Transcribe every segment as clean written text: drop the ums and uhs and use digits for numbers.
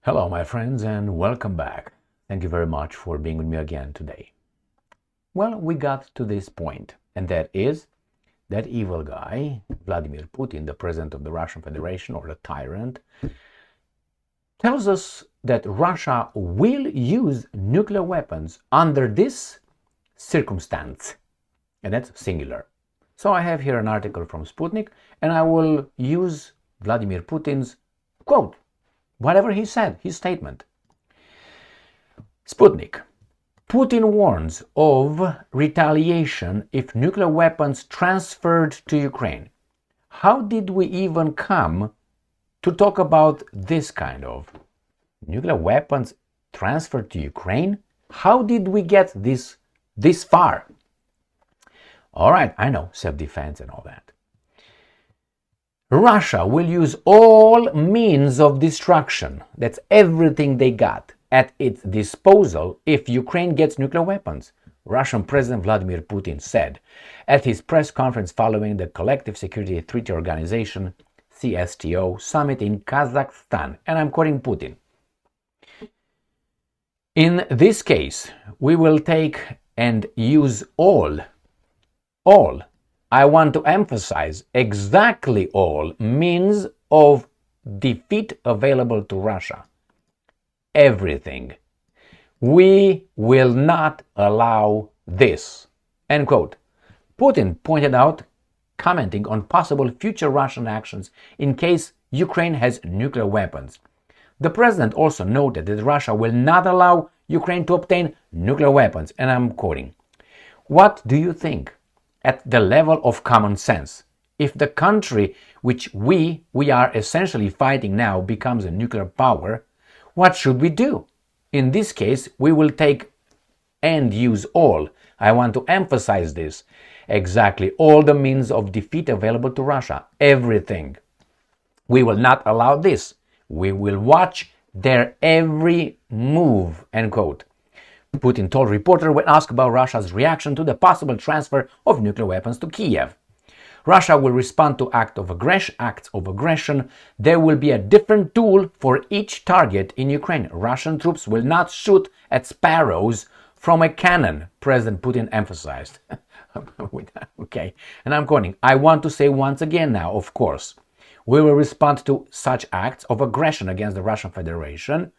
Hello, my friends, and welcome back. Thank you very much for being with me again today. Well, we got to this point, and that is that evil guy, Vladimir Putin, the president of the Russian Federation, or the tyrant, tells us that Russia will use nuclear weapons under this circumstance, and that's singular. So I have here an article from Sputnik, and I will use Vladimir Putin's quote. Whatever he said, his statement. Sputnik. Putin warns of retaliation if nuclear weapons transferred to Ukraine. How did we even come to talk about this kind of nuclear weapons transferred to Ukraine? How did we get this far? All right, I know, self-defense and all that. Russia will use all means of destruction, that's everything they got, at its disposal if Ukraine gets nuclear weapons, Russian President Vladimir Putin said at his press conference following the Collective Security Treaty Organization CSTO summit in Kazakhstan. And I'm quoting Putin. In this case, we will take and use all. I want to emphasize exactly all means of defeat available to Russia. Everything. We will not allow this. End quote. Putin pointed out, commenting on possible future Russian actions in case Ukraine has nuclear weapons. The president also noted that Russia will not allow Ukraine to obtain nuclear weapons. And I'm quoting, "What do you think? At the level of common sense, if the country which we are essentially fighting now becomes a nuclear power, what should we do? In this case, we will take and use all. I want to emphasize this. Exactly all the means of defeat available to Russia. Everything. We will not allow this. We will watch their every move." End quote. Putin told reporters when asked about Russia's reaction to the possible transfer of nuclear weapons to Kiev. Russia will respond to acts of aggression. There will be a different tool for each target in Ukraine. Russian troops will not shoot at sparrows from a cannon, President Putin emphasized. Okay, and I'm quoting, "I want to say once again now, of course, we will respond to such acts of aggression against the Russian Federation.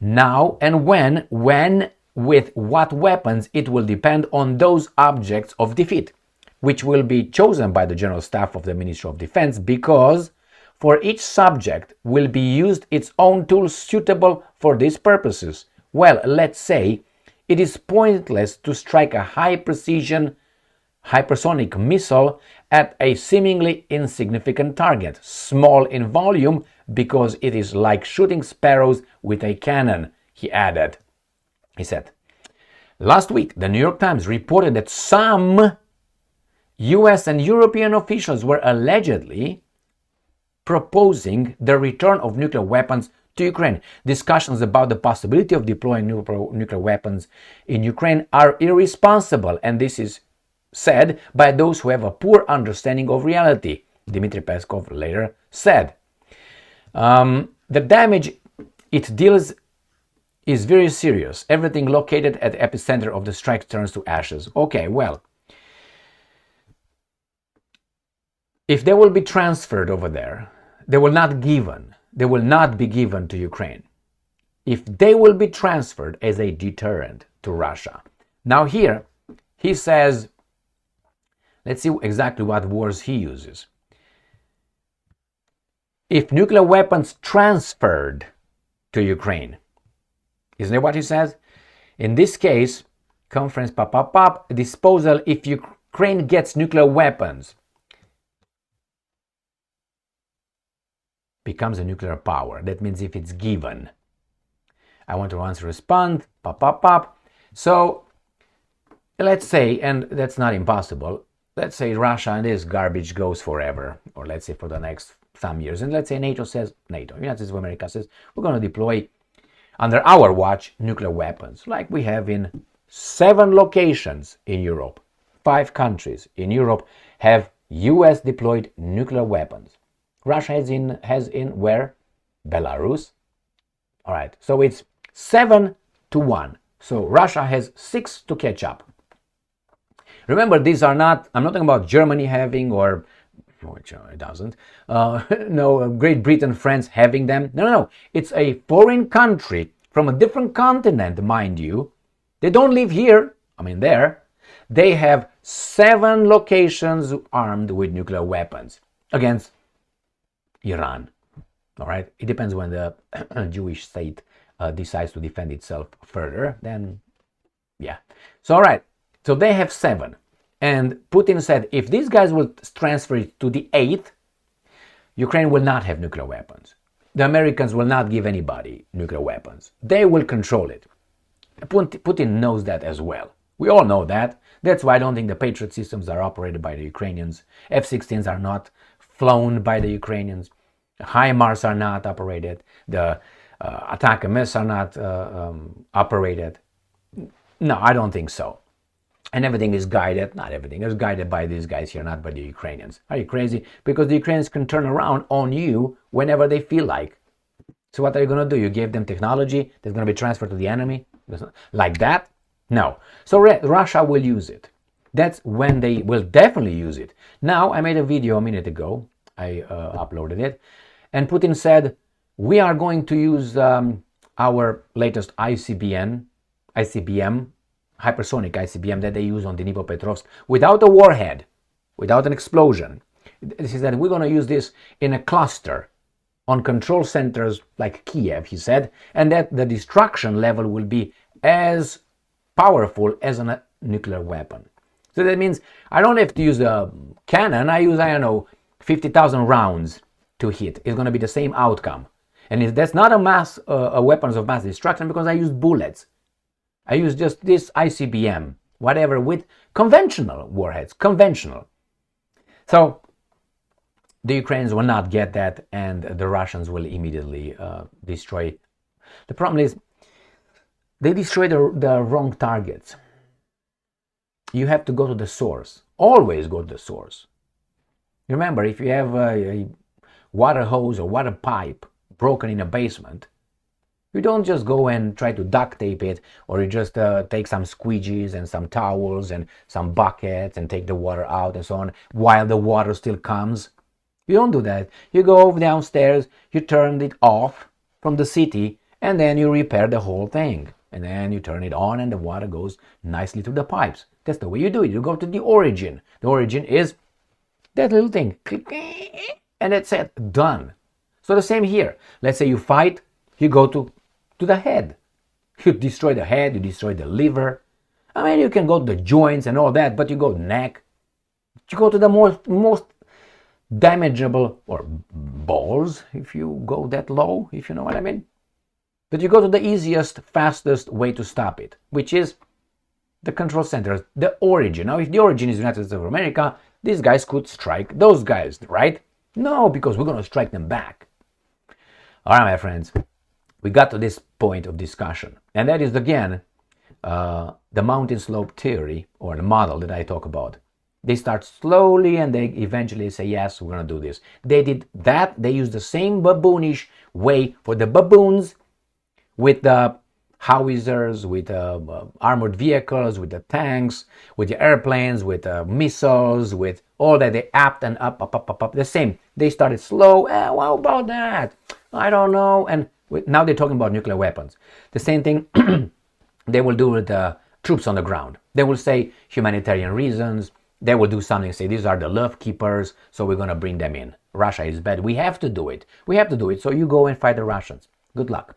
Now and when, with what weapons, it will depend on those objects of defeat, which will be chosen by the General Staff of the Ministry of Defense, because for each subject will be used its own tools suitable for these purposes. Well, let's say it is pointless to strike a high-precision hypersonic missile at a seemingly insignificant target, small in volume, because it is like shooting sparrows with a cannon," he added. He said, last week, the New York Times reported that some US and European officials were allegedly proposing the return of nuclear weapons to Ukraine. Discussions about the possibility of deploying nuclear weapons in Ukraine are irresponsible, and this is said by those who have a poor understanding of reality, Dmitry Peskov later said. The damage it deals is very serious. Everything located at the epicenter of the strike turns to ashes. Okay, well, if they will be transferred over there, they will not be given to Ukraine. If they will be transferred as a deterrent to Russia. Now here, he says, let's see exactly what words he uses. If nuclear weapons transferred to Ukraine. Isn't that what he says? In this case, conference disposal if Ukraine gets nuclear weapons. Becomes a nuclear power. That means if it's given. I want to answer, respond, So, let's say, and that's not impossible, let's say Russia and this garbage goes forever, or let's say for the next some years, and let's say NATO, United States of America says, we're going to deploy under our watch nuclear weapons, like we have in 7 locations in Europe. 5 countries in Europe have US deployed nuclear weapons. Russia has in where? Belarus, All right, so it's 7-1. So Russia has 6 to catch up. Remember, these are not, I'm not talking about Germany having, or which it doesn't, no, Great Britain, France having them. No. It's a foreign country from a different continent, mind you. They don't live here, I mean there. They have 7 locations armed with nuclear weapons against Iran. All right, it depends when the Jewish state decides to defend itself further, then yeah. So all right, so they have 7. And Putin said if these guys will transfer it to the 8th, Ukraine will not have nuclear weapons. The Americans will not give anybody nuclear weapons. They will control it. Putin knows that as well. We all know that. That's why I don't think the Patriot systems are operated by the Ukrainians. F-16s are not flown by the Ukrainians. HIMARS are not operated. The attack missiles are not operated. No, I don't think so. And everything is guided, not everything, is guided by these guys here, not by the Ukrainians. Are you crazy? Because the Ukrainians can turn around on you whenever they feel like. So what are you going to do? You gave them technology that's going to be transferred to the enemy? Like that? No. So Russia will use it. That's when they will definitely use it. Now, I made a video a minute ago. I uploaded it. And Putin said, we are going to use our latest ICBM, hypersonic ICBM that they use on Dnipropetrovsk without a warhead, without an explosion. He said, we're going to use this in a cluster on control centers like Kiev, he said, and that the destruction level will be as powerful as a nuclear weapon. So that means I don't have to use a cannon. I use, I don't know, 50,000 rounds to hit. It's going to be the same outcome. And if that's not a weapons of mass destruction, because I use bullets. I use just this ICBM, whatever, with conventional warheads, conventional. So the Ukrainians will not get that, and the Russians will immediately destroy. The problem is they destroy the wrong targets. You have to go to the source. Always go to the source. Remember, if you have a water hose or water pipe broken in a basement, you don't just go and try to duct tape it, or you just take some squeegees and some towels and some buckets and take the water out and so on while the water still comes. You don't do that. You go downstairs, you turn it off from the city, and then you repair the whole thing. And then you turn it on and the water goes nicely through the pipes. That's the way you do it. You go to the origin. The origin is that little thing. And that's it. Done. So the same here. Let's say you fight, you go to the head. You destroy the head, you destroy the liver. I mean, you can go to the joints and all that, but you go neck. You go to the most damageable, or balls, if you go that low, if you know what I mean. But you go to the easiest, fastest way to stop it, which is the control centers, the origin. Now, if the origin is the United States of America, these guys could strike those guys, right? No, because we're going to strike them back. All right, my friends, we got to this point of discussion. And that is, again, the mountain slope theory, or the model that I talk about. They start slowly and they eventually say, yes, we're going to do this. They did that. They used the same baboonish way for the baboons with the howitzers, with armored vehicles, with the tanks, with the airplanes, with missiles, with all that. They upped and up. The same. They started slow. What about that? I don't know. And now they're talking about nuclear weapons. The same thing they will do with the troops on the ground. They will say humanitarian reasons. They will do something, say these are the love keepers, so we're going to bring them in. Russia is bad. We have to do it. We have to do it. So you go and fight the Russians. Good luck.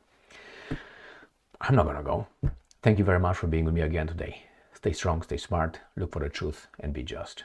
I'm not going to go. Thank you very much for being with me again today. Stay strong, stay smart, look for the truth, and be just.